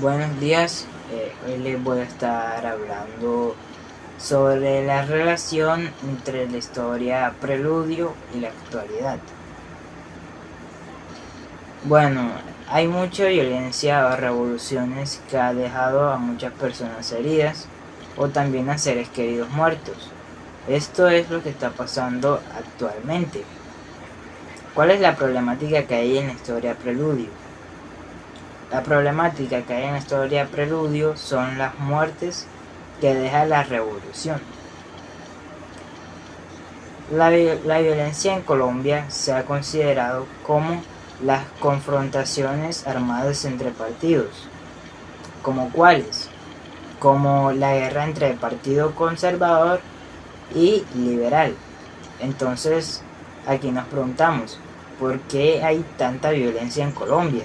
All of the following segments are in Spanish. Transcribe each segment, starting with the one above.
Buenos días, hoy les voy a estar hablando sobre la relación entre la historia preludio y la actualidad. Bueno, hay mucha violencia o revoluciones que ha dejado a muchas personas heridas o también a seres queridos muertos. Esto es lo que está pasando actualmente. ¿Cuál es la problemática que hay en la historia preludio? La problemática que hay en la historia preludio son las muertes que deja la revolución. La violencia en Colombia se ha considerado como las confrontaciones armadas entre partidos. ¿Como cuáles? Como la guerra entre el partido conservador y liberal. Entonces, aquí nos preguntamos, ¿por qué hay tanta violencia en Colombia?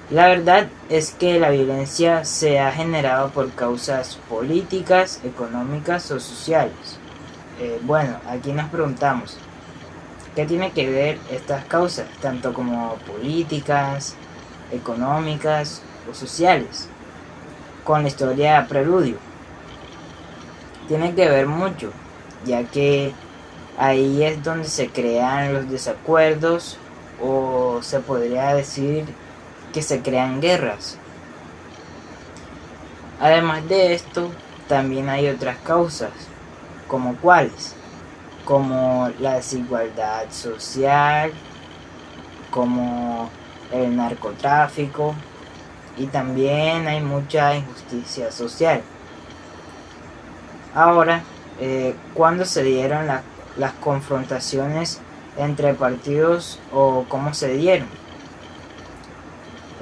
La verdad es que la violencia se ha generado por causas políticas, económicas o sociales. Bueno, aquí nos preguntamos, ¿qué tiene que ver estas causas, tanto como políticas, económicas o sociales, con la historia preludio? Tiene que ver mucho, ya que ahí es donde se crean los desacuerdos o se podría decir que se crean guerras. Además de esto, también hay otras causas, como cuáles, como la desigualdad social, como el narcotráfico y también hay mucha injusticia social. Ahora, ¿cuándo se dieron las confrontaciones entre partidos o cómo se dieron?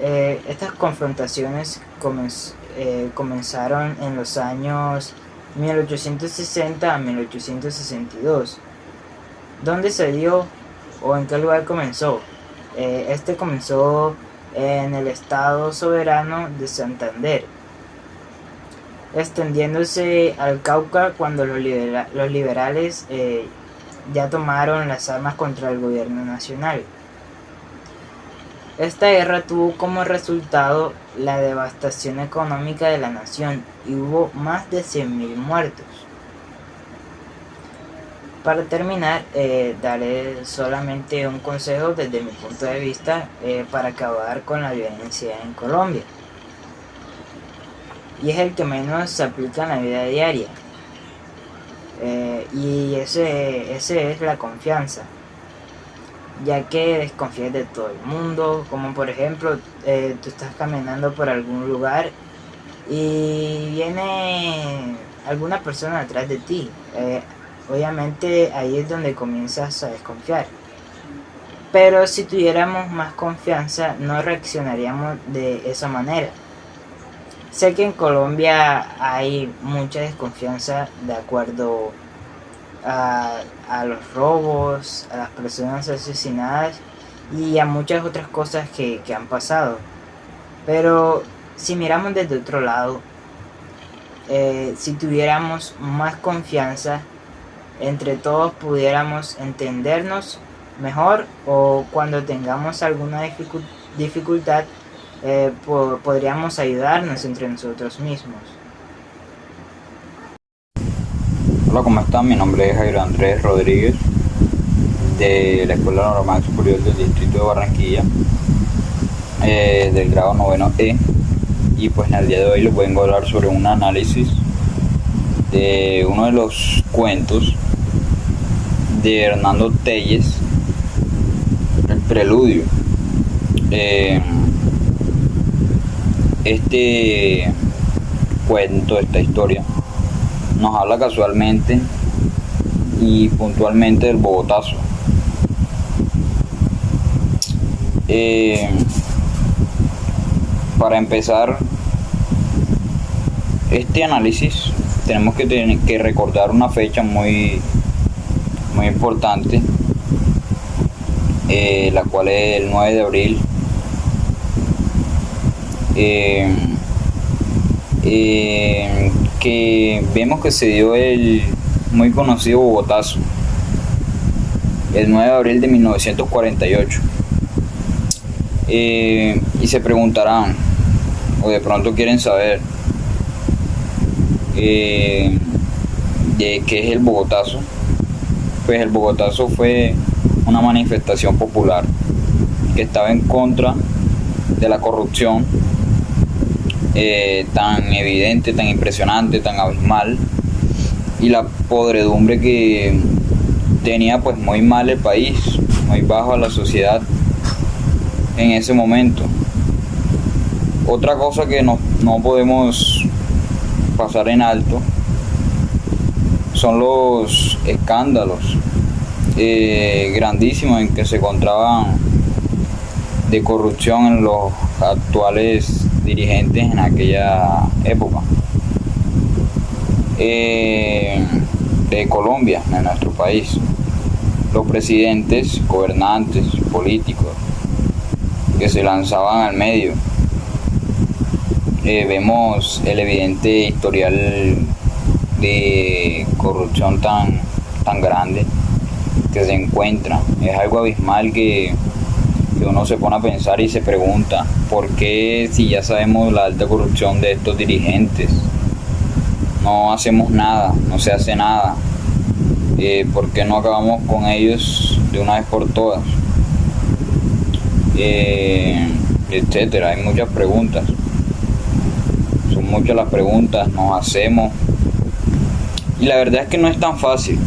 Estas confrontaciones comenzaron en los años 1860 a 1862. ¿Dónde se dio o en qué lugar comenzó? Este comenzó en el estado soberano de Santander, extendiéndose al Cauca cuando los liberales ya tomaron las armas contra el gobierno nacional. Esta guerra tuvo como resultado la devastación económica de la nación y hubo más de 100.000 muertos. Para terminar, daré solamente un consejo desde mi punto de vista para acabar con la violencia en Colombia. Y es el que menos se aplica en la vida diaria. Y ese es la confianza, ya que desconfías de todo el mundo, como por ejemplo, tú estás caminando por algún lugar y viene alguna persona detrás de ti. Obviamente ahí es donde comienzas a desconfiar. Pero si tuviéramos más confianza, no reaccionaríamos de esa manera. Sé que en Colombia hay mucha desconfianza de acuerdo a los robos, a las personas asesinadas y a muchas otras cosas que han pasado. Pero si miramos desde otro lado, si tuviéramos más confianza, entre todos pudiéramos entendernos mejor, o cuando tengamos alguna dificultad podríamos ayudarnos entre nosotros mismos. Hola, ¿cómo están? Mi nombre es Jairo Andrés Rodríguez, de la Escuela Normal Superior del Distrito de Barranquilla, del grado 9E, y pues en el día de hoy les vengo a hablar sobre un análisis de uno de los cuentos de Hernando Telles, El Preludio. Este cuento, esta historia, nos habla casualmente y puntualmente del Bogotazo. Para empezar este análisis tenemos que recordar una fecha muy importante, la cual es el 9 de abril, que vemos que se dio el muy conocido Bogotazo, el 9 de abril de 1948. Y se preguntarán, o de pronto quieren saber de qué es el Bogotazo, pues el Bogotazo fue una manifestación popular que estaba en contra de la corrupción tan evidente, tan impresionante, tan abismal, y la podredumbre que tenía pues muy mal el país, muy bajo a la sociedad en ese momento. Otra cosa que no podemos pasar en alto son los escándalos grandísimos en que se encontraban de corrupción en los actuales dirigentes en aquella época de Colombia, de nuestro país. Los presidentes, gobernantes, políticos que se lanzaban al medio. Vemos el evidente historial de corrupción tan grande que se encuentra. Es algo abismal que uno se pone a pensar y se pregunta por qué, si ya sabemos la alta corrupción de estos dirigentes, no hacemos nada, no se hace nada. ¿Por qué no acabamos con ellos de una vez por todas? Etcétera. Hay muchas preguntas, son muchas las preguntas, nos hacemos, y la verdad es que no es tan fácil,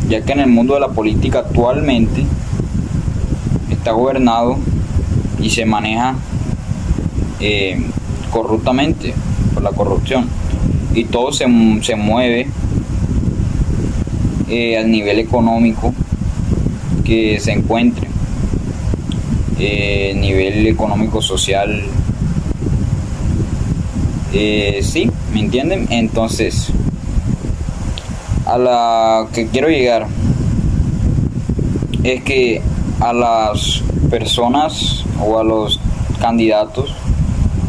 ya que en el mundo de la política actualmente está gobernado y se maneja corruptamente por la corrupción, y todo se mueve al nivel económico que se encuentre, nivel económico social. Sí, ¿me entienden? Entonces, a la que quiero llegar es que a las personas o a los candidatos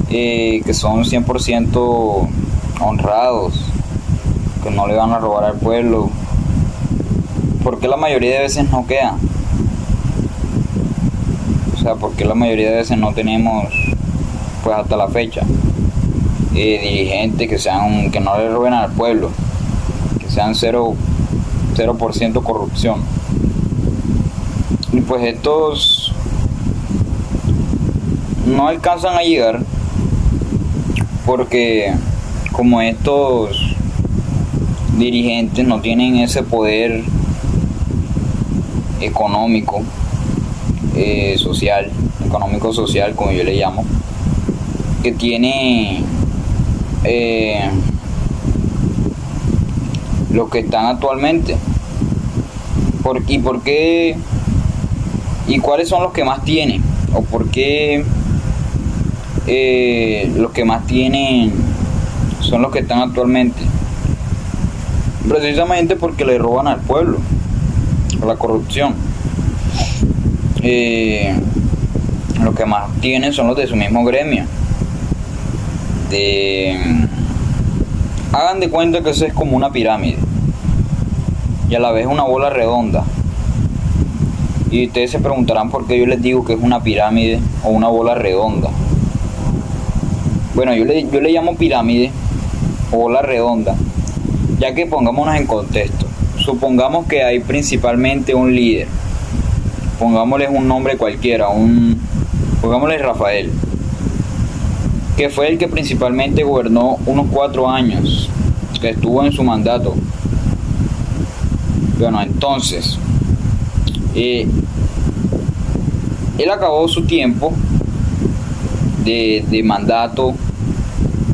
que son 100% honrados, que no le van a robar al pueblo, porque la mayoría de veces no quedan. O sea, porque la mayoría de veces no tenemos, pues hasta la fecha, dirigentes que no le roben al pueblo, que sean 0% corrupción. Y pues estos no alcanzan a llegar, porque como estos dirigentes no tienen ese poder económico, social, como yo le llamo, que tiene los que están actualmente. ¿Por qué? ¿Y cuáles son los que más tienen? ¿O por qué los que más tienen son los que están actualmente? Precisamente porque le roban al pueblo, por la corrupción. Los que más tienen son los de su mismo gremio. Hagan de cuenta que eso es como una pirámide y a la vez una bola redonda. Y ustedes se preguntarán por qué yo les digo que es una pirámide o una bola redonda. Bueno, yo le llamo pirámide o bola redonda, ya que pongámonos en contexto. Supongamos que hay principalmente un líder, pongámosle un nombre cualquiera, pongámosle Rafael, que fue el que principalmente gobernó unos 4 años, que estuvo en su mandato. Bueno, entonces, él acabó su tiempo de mandato,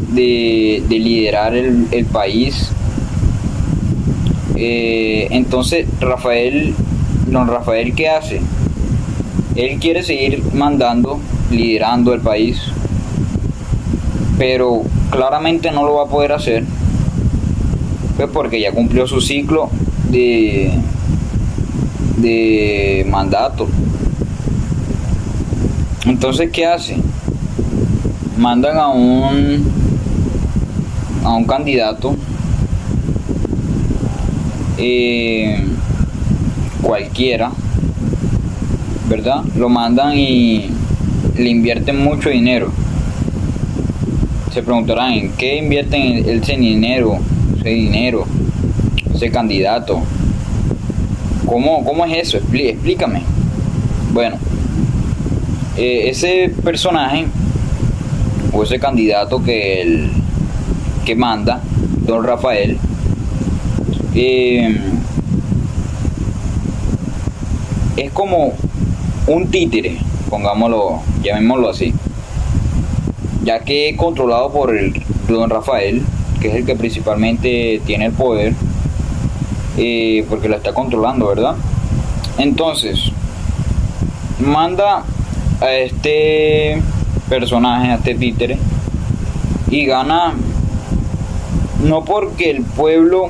de liderar el país. Entonces don Rafael, ¿qué hace? Él quiere seguir mandando, liderando el país, pero claramente no lo va a poder hacer, pues porque ya cumplió su ciclo de mandato. Entonces, ¿qué hace? Mandan a un candidato cualquiera, ¿verdad? Lo mandan y le invierten mucho dinero. Se preguntarán en qué invierten ese dinero, ese candidato. ¿Cómo es eso? Explícame. Bueno, ese personaje o ese candidato que manda, don Rafael, es como un títere, llamémoslo así, ya que es controlado por el don Rafael, que es el que principalmente tiene el poder, porque lo está controlando, ¿verdad? Entonces, manda a este personaje, a este títere, y gana no porque el pueblo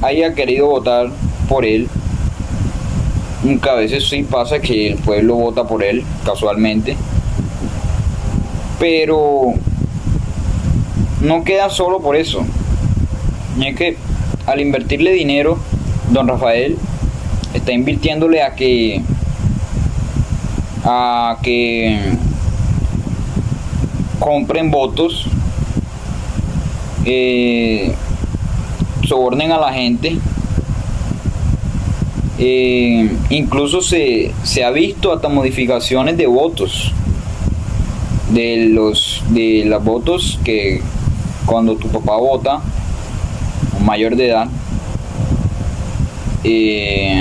haya querido votar por él, aunque a veces sí pasa que el pueblo vota por él casualmente, pero no queda solo por eso. Y es que al invertirle dinero, don Rafael está invirtiéndole a que compren votos, sobornen a la gente. Incluso se ha visto hasta modificaciones de votos, de los votos que cuando tu papá vota, un mayor de edad,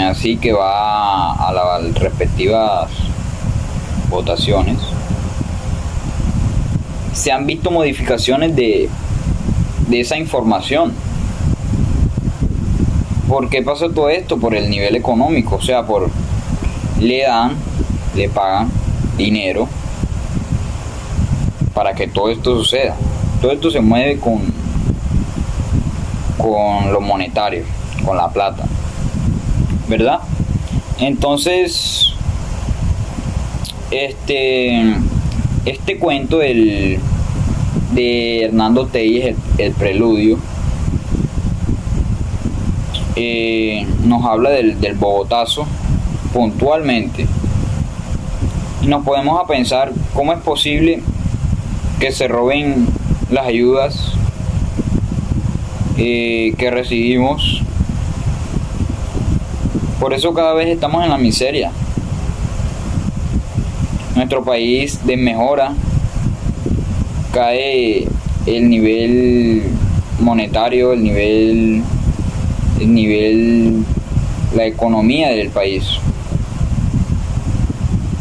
así que va a las respectivas votaciones, se han visto modificaciones de esa información. ¿Por qué pasa todo esto? Por el nivel económico, o sea, le pagan dinero para que todo esto suceda. Todo esto se mueve con lo monetario, con la plata, ¿verdad? Entonces, este cuento de Hernando Telles, el preludio, nos habla del Bogotazo puntualmente, y nos podemos a pensar cómo es posible que se roben las ayudas que recibimos. Por eso cada vez estamos en la miseria. Nuestro país desmejora, cae el nivel monetario, la economía del país.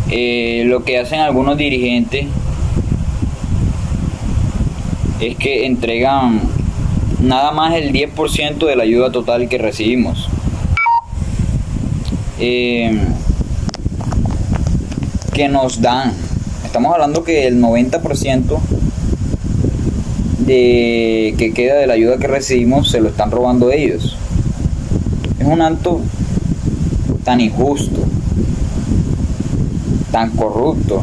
Lo que hacen algunos dirigentes es que entregan nada más el 10% de la ayuda total que recibimos. Que nos dan, estamos hablando que el 90% que queda de la ayuda que recibimos se lo están robando ellos. Es un acto tan injusto, tan corrupto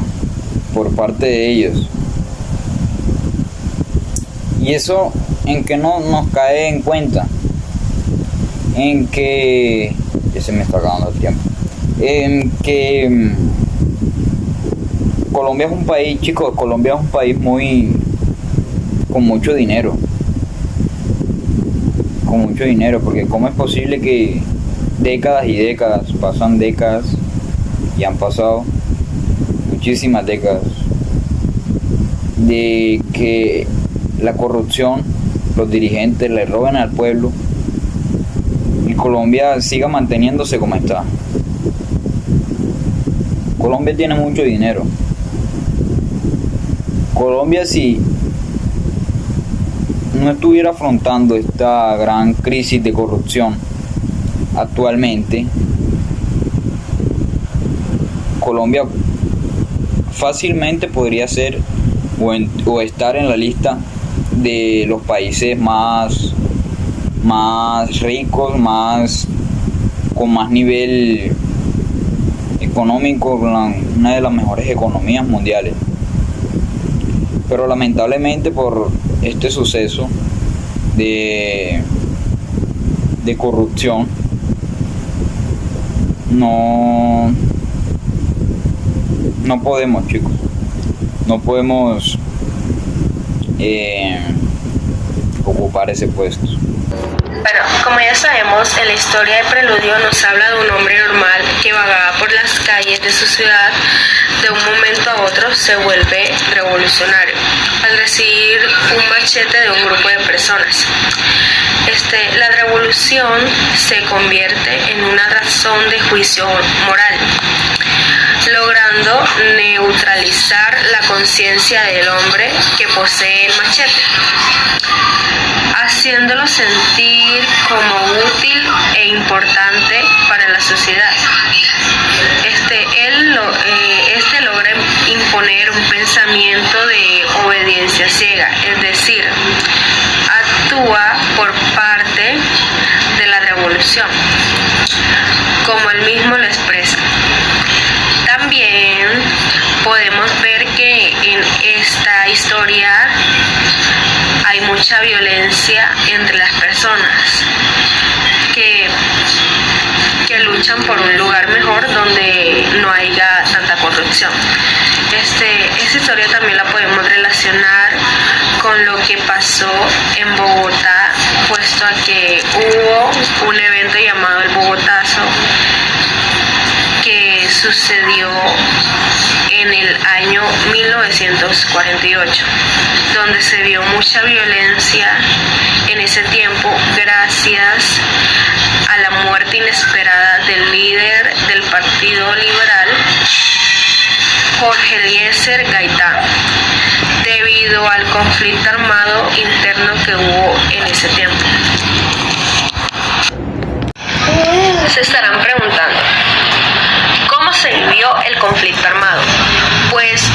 por parte de ellos. Y eso en que no nos cae en cuenta, en que ya se me está acabando el tiempo, en que Colombia es un país, chicos, Colombia es un país con mucho dinero, porque cómo es posible que décadas y décadas, pasan décadas y han pasado muchísimas décadas de que la corrupción, los dirigentes le roben al pueblo y Colombia siga manteniéndose como está. Colombia tiene mucho dinero. Colombia, si no estuviera afrontando esta gran crisis de corrupción actualmente, Colombia fácilmente podría ser o estar en la lista de los países más ricos, con más nivel económico, una de las mejores economías mundiales. Pero lamentablemente por este suceso de corrupción no podemos, chicos, no podemos ocupar ese puesto. Bueno, como ya sabemos, en la historia de Preludio nos habla de un hombre normal que vagaba por las calles de su ciudad. De un momento a otro se vuelve revolucionario al recibir un machete de un grupo de personas. La revolución se convierte en una razón de juicio moral, logrando neutralizar la conciencia del hombre que posee el machete, haciéndolo sentir como útil e importante para la sociedad. Este logra imponer un pensamiento de obediencia ciega, es decir, actúa por parte de la revolución, como él mismo lo expresa. También podemos ver que en esta historia hay mucha violencia entre las personas que luchan por un lugar mejor donde no haya tanta corrupción. Esta historia también la podemos relacionar con lo que pasó en Bogotá, puesto a que hubo un evento llamado el Bogotazo que sucedió en el año 1948, donde se vio mucha violencia en ese tiempo gracias a la muerte inesperada del líder del Partido Liberal, Jorge Eliezer Gaitán, debido al conflicto armado interno que hubo en ese tiempo. Se estarán preguntando, ¿cómo se vivió el conflicto armado? Pues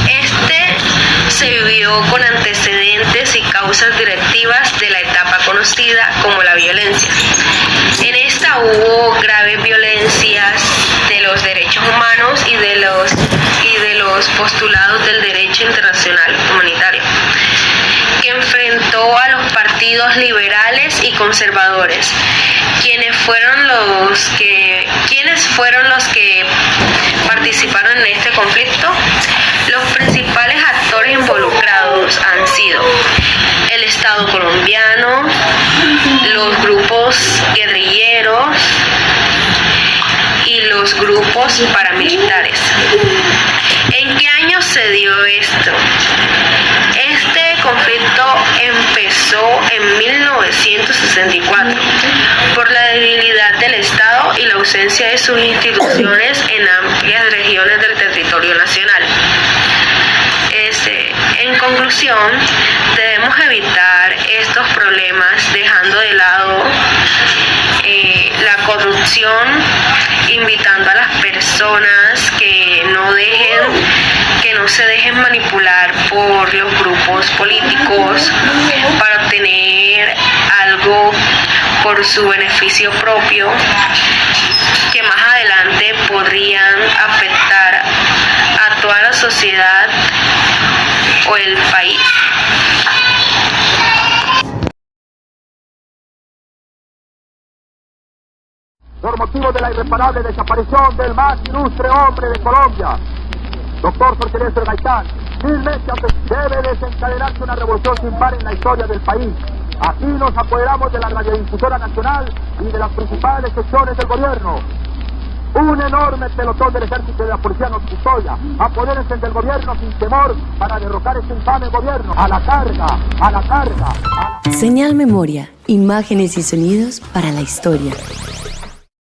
se vivió con antecedentes y causas directivas de la etapa conocida como la violencia. En esta hubo graves violencias de los derechos humanos y de los postulados del derecho internacional humanitario, que enfrentó a los partidos liberales y conservadores. ¿Quiénes fueron los que participaron en este conflicto? Los principales actores involucrados han sido el Estado colombiano, los grupos guerrilleros y los grupos paramilitares. ¿En qué año se dio esto? Este conflicto empezó en 1964 por la debilidad del Estado y la ausencia de sus instituciones en amplias regiones del territorio nacional. En conclusión, debemos evitar estos problemas dejando de lado la corrupción, invitando a las personas que no se dejen manipular por los grupos políticos para obtener algo por su beneficio propio, que más adelante podrían afectar a toda la sociedad o el país. Por motivo de la irreparable desaparición del más ilustre hombre de Colombia, doctor Jorge Eliezer Gaitán, 1000 meses antes debe desencadenarse una revolución sin par en la historia del país. Aquí nos apoderamos de la radiodifusora nacional y de las principales secciones del gobierno. Un enorme pelotón del ejército y de la policía nos custodia. Apodérense del gobierno sin temor para derrocar este infame gobierno. A la carga, a la carga. Señal Memoria, imágenes y sonidos para la historia.